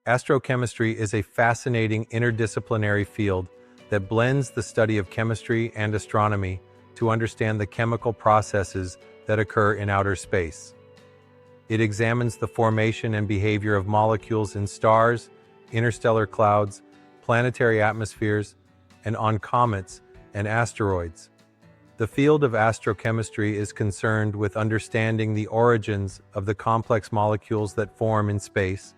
Astrochemistry is a fascinating interdisciplinary field that blends the study of chemistry and astronomy to understand the chemical processes that occur in outer space. It examines the formation and behavior of molecules in stars, interstellar clouds, planetary atmospheres, and on comets and asteroids. The field of astrochemistry is concerned with understanding the origins of the complex molecules that form in space,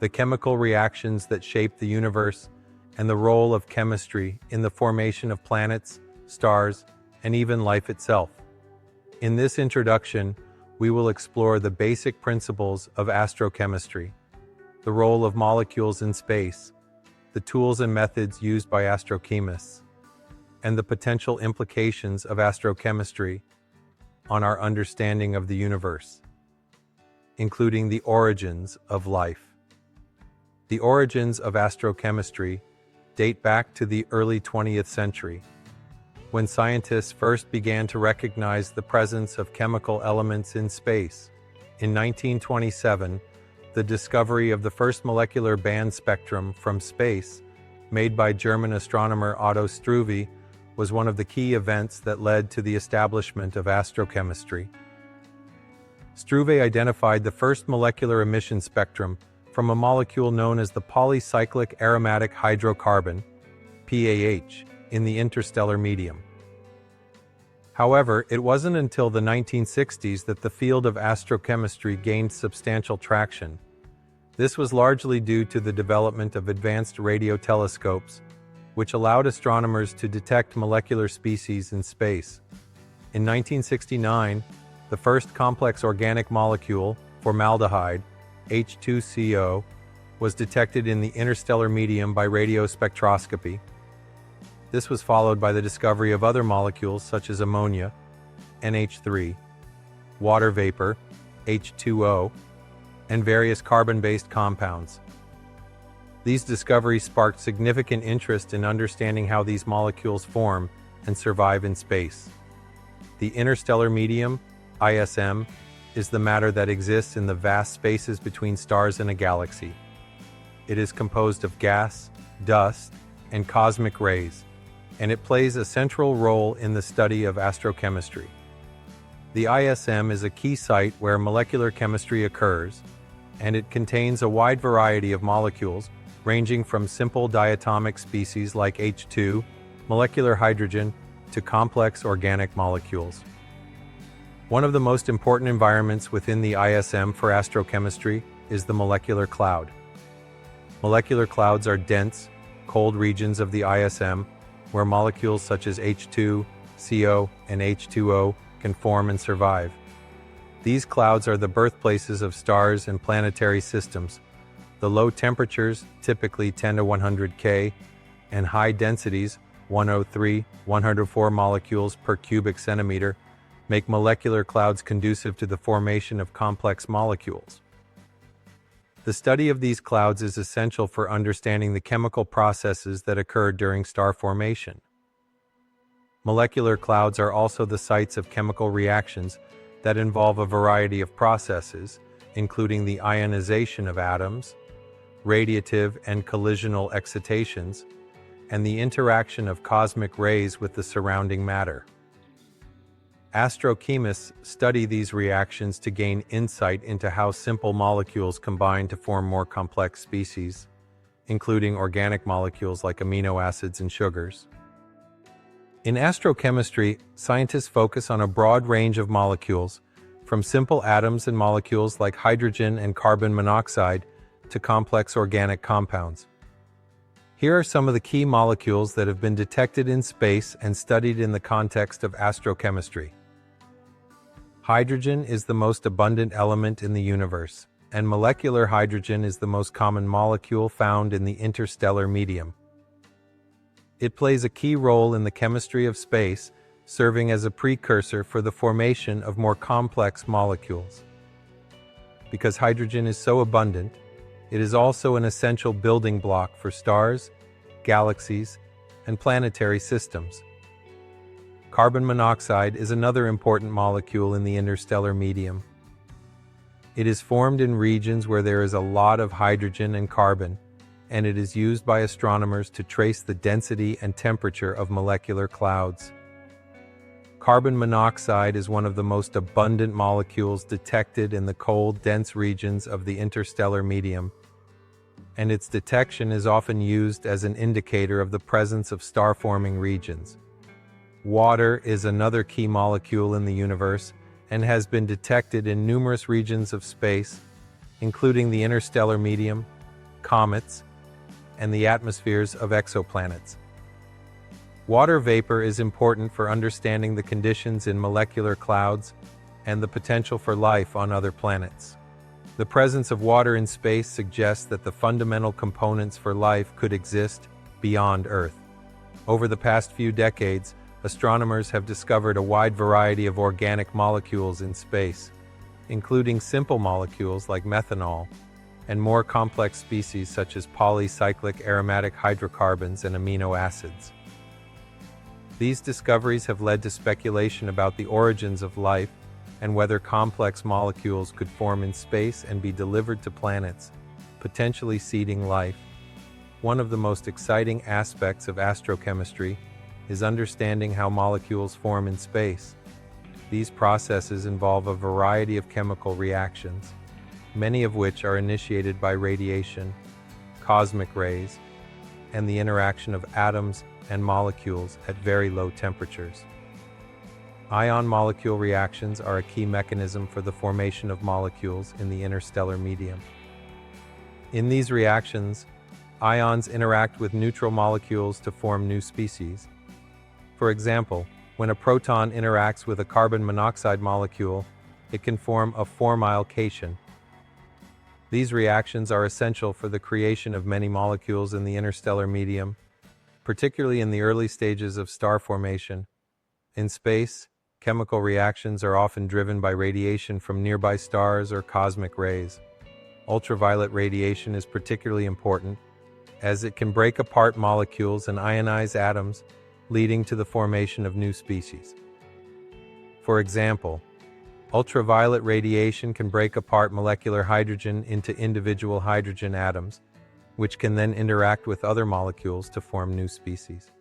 the chemical reactions that shape the universe, and the role of chemistry in the formation of planets, stars, and even life itself. In this introduction, we will explore the basic principles of astrochemistry, the role of molecules in space, the tools and methods used by astrochemists, and the potential implications of astrochemistry on our understanding of the universe, including the origins of life. The origins of astrochemistry date back to the early 20th century, when scientists first began to recognize the presence of chemical elements in space. In 1927, the discovery of the first molecular band spectrum from space, made by German astronomer Otto Struve, was one of the key events that led to the establishment of astrochemistry. Struve identified the first molecular emission spectrum from a molecule known as the polycyclic aromatic hydrocarbon, PAH, in the interstellar medium. However, it wasn't until the 1960s that the field of astrochemistry gained substantial traction. This was largely due to the development of advanced radio telescopes, which allowed astronomers to detect molecular species in space. In 1969, the first complex organic molecule, formaldehyde, H2CO, was detected in the interstellar medium by radio spectroscopy. This was followed by the discovery of other molecules such as ammonia, NH3, water vapor, H2O, and various carbon-based compounds. These discoveries sparked significant interest in understanding how these molecules form and survive in space. The interstellar medium, ISM, is the matter that exists in the vast spaces between stars and a galaxy. It is composed of gas, dust, and cosmic rays, and it plays a central role in the study of astrochemistry. The ISM is a key site where molecular chemistry occurs, and it contains a wide variety of molecules, ranging from simple diatomic species like H2, molecular hydrogen, to complex organic molecules. One of the most important environments within the ISM for astrochemistry is the molecular cloud. Molecular clouds are dense, cold regions of the ISM where molecules such as H2, CO, and H2O can form and survive. These clouds are the birthplaces of stars and planetary systems. The low temperatures, typically 10 to 100 K, and high densities, 103, 104 molecules per cubic centimeter, make molecular clouds conducive to the formation of complex molecules. The study of these clouds is essential for understanding the chemical processes that occur during star formation. Molecular clouds are also the sites of chemical reactions that involve a variety of processes, including the ionization of atoms, radiative and collisional excitations, and the interaction of cosmic rays with the surrounding matter. Astrochemists study these reactions to gain insight into how simple molecules combine to form more complex species, including organic molecules like amino acids and sugars. In astrochemistry, scientists focus on a broad range of molecules, from simple atoms and molecules like hydrogen and carbon monoxide to complex organic compounds. Here are some of the key molecules that have been detected in space and studied in the context of astrochemistry. Hydrogen is the most abundant element in the universe, and molecular hydrogen is the most common molecule found in the interstellar medium. It plays a key role in the chemistry of space, serving as a precursor for the formation of more complex molecules. Because hydrogen is so abundant, it is also an essential building block for stars, galaxies, and planetary systems. Carbon monoxide is another important molecule in the interstellar medium. It is formed in regions where there is a lot of hydrogen and carbon, and it is used by astronomers to trace the density and temperature of molecular clouds. Carbon monoxide is one of the most abundant molecules detected in the cold, dense regions of the interstellar medium, and its detection is often used as an indicator of the presence of star-forming regions. Water is another key molecule in the universe and has been detected in numerous regions of space, including the interstellar medium, comets, and the atmospheres of exoplanets. Water vapor is important for understanding the conditions in molecular clouds and the potential for life on other planets. The presence of water in space suggests that the fundamental components for life could exist beyond Earth. Over the past few decades, astronomers have discovered a wide variety of organic molecules in space, including simple molecules like methanol, and more complex species such as polycyclic aromatic hydrocarbons and amino acids. These discoveries have led to speculation about the origins of life and whether complex molecules could form in space and be delivered to planets, potentially seeding life. One of the most exciting aspects of astrochemistry is understanding how molecules form in space. These processes involve a variety of chemical reactions, many of which are initiated by radiation, cosmic rays, and the interaction of atoms and molecules at very low temperatures. Ion-molecule reactions are a key mechanism for the formation of molecules in the interstellar medium. In these reactions, ions interact with neutral molecules to form new species. For example, when a proton interacts with a carbon monoxide molecule, it can form a formyl cation. These reactions are essential for the creation of many molecules in the interstellar medium, particularly in the early stages of star formation. In space, chemical reactions are often driven by radiation from nearby stars or cosmic rays. Ultraviolet radiation is particularly important, as it can break apart molecules and ionize atoms, leading to the formation of new species. For example, ultraviolet radiation can break apart molecular hydrogen into individual hydrogen atoms, which can then interact with other molecules to form new species.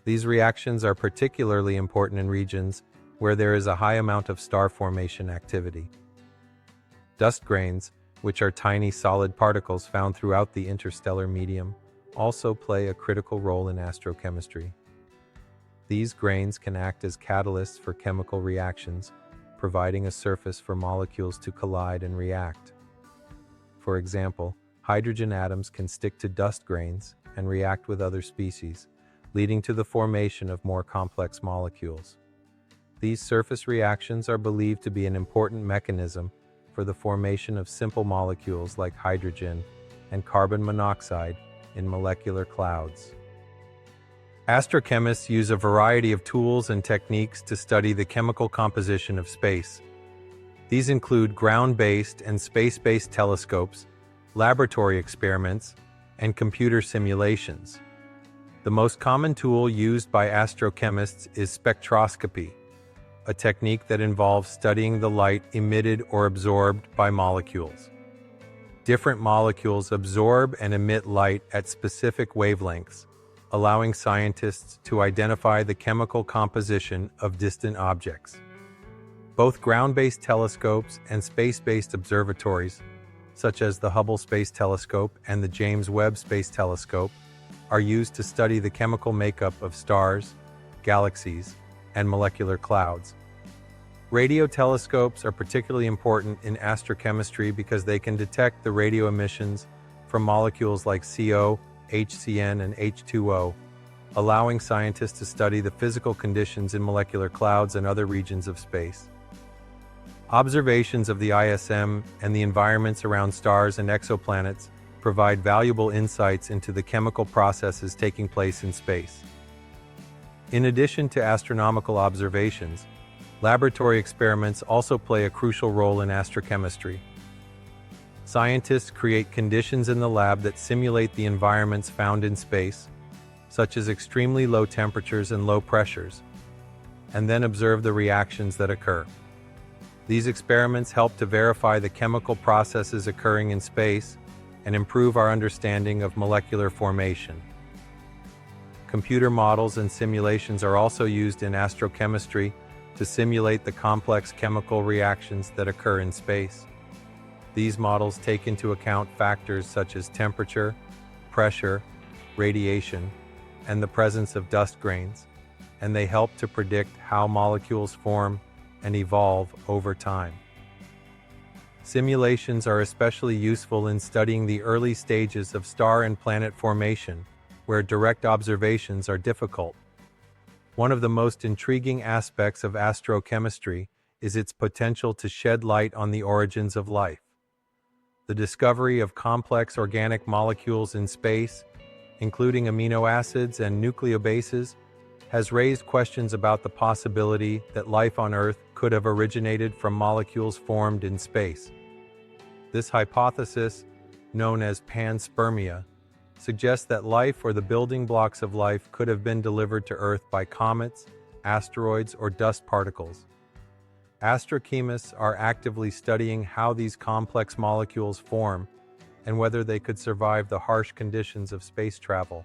These reactions are particularly important in regions where there is a high amount of star formation activity. Dust grains, which are tiny solid particles found throughout the interstellar medium, also play a critical role in astrochemistry. These grains can act as catalysts for chemical reactions, providing a surface for molecules to collide and react. For example, hydrogen atoms can stick to dust grains and react with other species, leading to the formation of more complex molecules. These surface reactions are believed to be an important mechanism for the formation of simple molecules like hydrogen and carbon monoxide in molecular clouds. Astrochemists use a variety of tools and techniques to study the chemical composition of space. These include ground-based and space-based telescopes, laboratory experiments, and computer simulations. The most common tool used by astrochemists is spectroscopy, a technique that involves studying the light emitted or absorbed by molecules. Different molecules absorb and emit light at specific wavelengths, allowing scientists to identify the chemical composition of distant objects. Both ground-based telescopes and space-based observatories, such as the Hubble Space Telescope and the James Webb Space Telescope, are used to study the chemical makeup of stars, galaxies, and molecular clouds. Radio telescopes are particularly important in astrochemistry because they can detect the radio emissions from molecules like CO, HCN, and H2O, allowing scientists to study the physical conditions in molecular clouds and other regions of space. Observations of the ISM and the environments around stars and exoplanets provide valuable insights into the chemical processes taking place in space. In addition to astronomical observations, laboratory experiments also play a crucial role in astrochemistry. Scientists create conditions in the lab that simulate the environments found in space, such as extremely low temperatures and low pressures, and then observe the reactions that occur. These experiments help to verify the chemical processes occurring in space and improve our understanding of molecular formation. Computer models and simulations are also used in astrochemistry to simulate the complex chemical reactions that occur in space. These models take into account factors such as temperature, pressure, radiation, and the presence of dust grains, and they help to predict how molecules form and evolve over time. Simulations are especially useful in studying the early stages of star and planet formation, where direct observations are difficult. One of the most intriguing aspects of astrochemistry is its potential to shed light on the origins of life. The discovery of complex organic molecules in space, including amino acids and nucleobases, has raised questions about the possibility that life on Earth could have originated from molecules formed in space. This hypothesis, known as panspermia, suggests that life or the building blocks of life could have been delivered to Earth by comets, asteroids, or dust particles. Astrochemists are actively studying how these complex molecules form and whether they could survive the harsh conditions of space travel.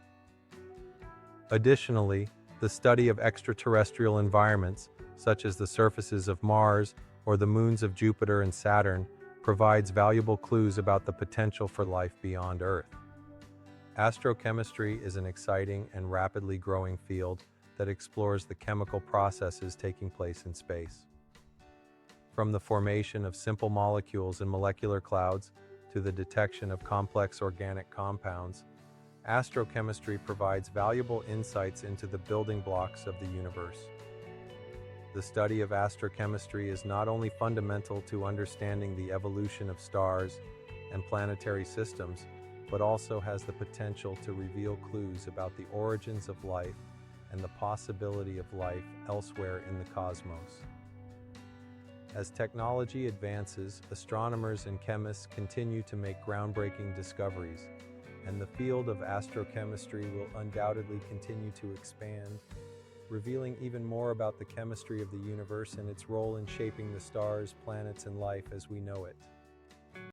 Additionally, the study of extraterrestrial environments, such as the surfaces of Mars or the moons of Jupiter and Saturn, provides valuable clues about the potential for life beyond Earth. Astrochemistry is an exciting and rapidly growing field that explores the chemical processes taking place in space. From the formation of simple molecules in molecular clouds to the detection of complex organic compounds, astrochemistry provides valuable insights into the building blocks of the universe. The study of astrochemistry is not only fundamental to understanding the evolution of stars and planetary systems, but also has the potential to reveal clues about the origins of life and the possibility of life elsewhere in the cosmos. As technology advances, astronomers and chemists continue to make groundbreaking discoveries, and the field of astrochemistry will undoubtedly continue to expand, revealing even more about the chemistry of the universe and its role in shaping the stars, planets, and life as we know it.